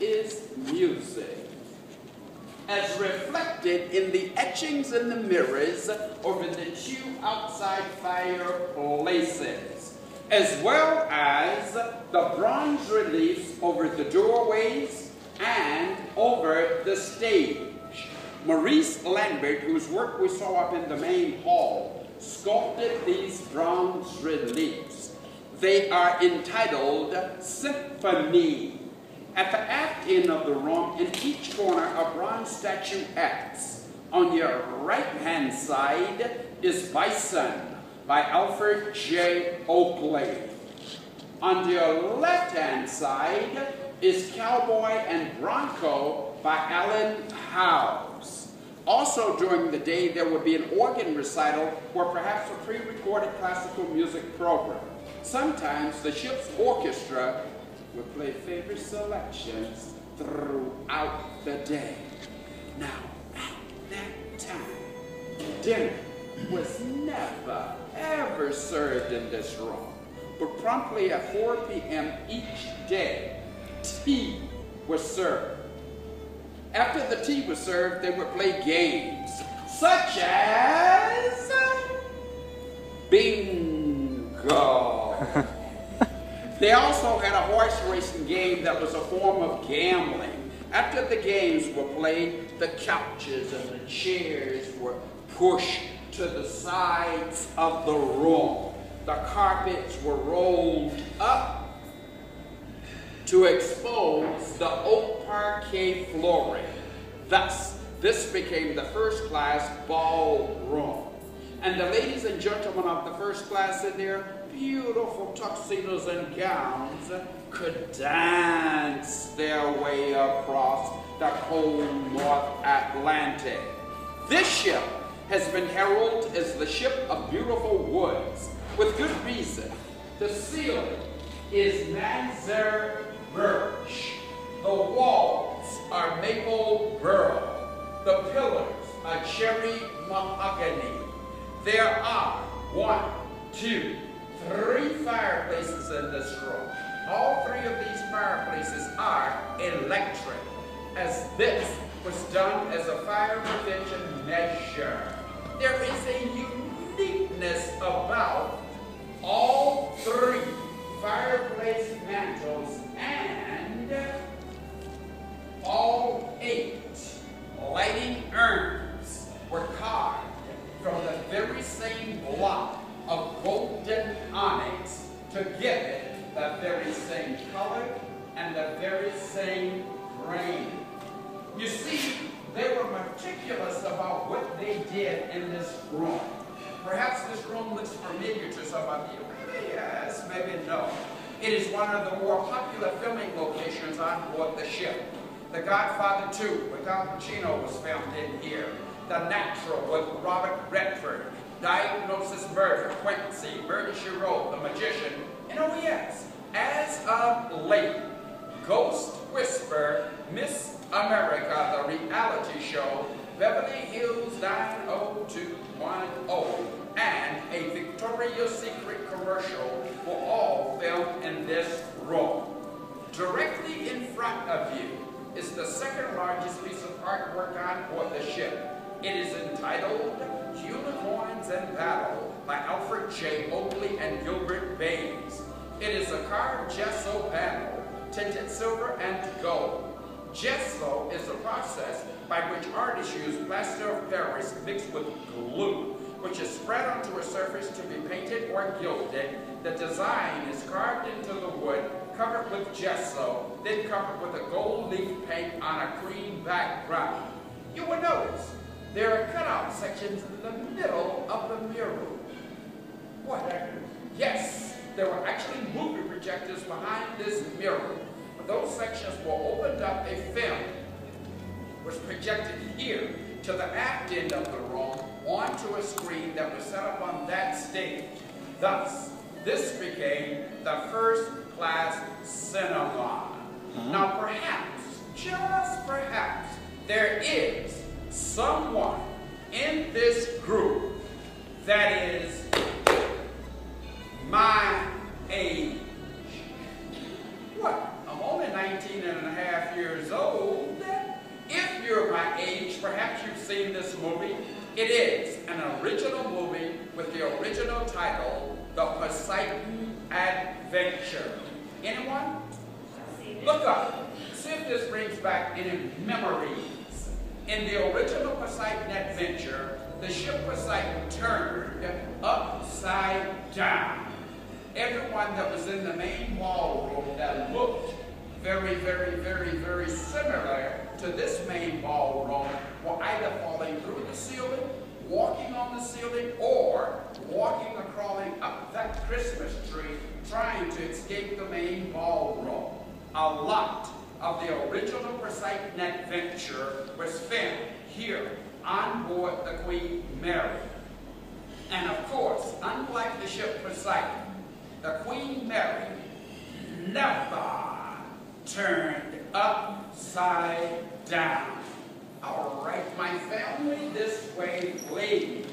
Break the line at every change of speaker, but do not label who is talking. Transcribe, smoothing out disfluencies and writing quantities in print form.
is music, as reflected in the etchings in the mirrors over the two outside fireplaces, as well as the bronze reliefs over the doorways and over the stage. Maurice Lambert, whose work we saw up in the main hall, sculpted these bronze reliefs. They are entitled Symphony. At the aft end of the room, in each corner, are bronze statuettes. On your right-hand side is Bison by Alfred J. Oakley. On your left-hand side is Cowboy and Bronco by Alan Howes. Also during the day, there would be an organ recital or perhaps a pre-recorded classical music program. Sometimes the ship's orchestra would play favorite selections throughout the day. Now, at that time, dinner was never, ever served in this room. But promptly at 4 p.m. each day, tea was served. After the tea was served, they would play games, such as bingo. They also had a horse racing game that was a form of gambling. After the games were played, the couches and the chairs were pushed to the sides of the room. The carpets were rolled up to expose the oak parquet flooring. Thus, this became the first-class ballroom. And the ladies and gentlemen of the first class in their beautiful tuxedos and gowns could dance their way across the cold North Atlantic. This ship has been heralded as the ship of beautiful woods, with good reason. The ceiling is Manzar birch. The walls are maple burl. The pillars are cherry mahogany. There are 1, 2, 3 fireplaces in this room. All 3 of these fireplaces are electric, as this was done as a fire prevention measure. There is a uniqueness about all 3 fireplace mantles and all 8 lighting urns were carved from the very same block of golden onyx to give it the very same color and the very same grain. You see, they were meticulous about what they did in this room. Perhaps this room looks familiar to some of you. Maybe yes, maybe no. It is one of the more popular filming locations on board the ship. The Godfather 2 with Al Pacino was filmed in here. The Natural with Robert Redford. Diagnosis Murder, Quincy, Murder, She Wrote, The Magician, and oh yes, as of late, Ghost Whisper, Miss America, the reality show, Beverly Hills 90210, and a Victoria's Secret commercial were all filmed in this room. Directly in front of you is the second largest piece of artwork on board the ship. It is entitled Unicorns in Battle by Alfred J. Oakley and Gilbert Baines. It is a carved gesso panel, tinted silver and gold. Gesso is a process by which artists use plaster of Paris mixed with glue, which is spread onto a surface to be painted or gilded. The design is carved into the wood, covered with gesso, then covered with a gold leaf paint on a cream background. You will notice there are cutout sections in the middle of the mirror. What? Yes, there were actually movie projectors behind this mirror. When those sections were opened up, a film was projected here to the aft end of the room onto a screen that was set up on that stage. Thus, this became the first-class cinema. Now perhaps, just perhaps, there is someone in this group that is my age. What? I'm only 19 and a half years age, perhaps you've seen this movie. It is an original movie with the original title, The Poseidon Adventure. Anyone? Look up. See if this brings back any memories. In the original Poseidon Adventure, the ship Poseidon turned upside down. Everyone that was in the main ballroom that looked very, very, very, very similar to this main ballroom were either falling through the ceiling, walking on the ceiling, or walking or crawling up that Christmas tree trying to escape the main ballroom. A lot of the original Poseidon Adventure was filmed here on board the Queen Mary. And of course, unlike the ship Poseidon, the Queen Mary never turned upside down. All right, my family, this way, please.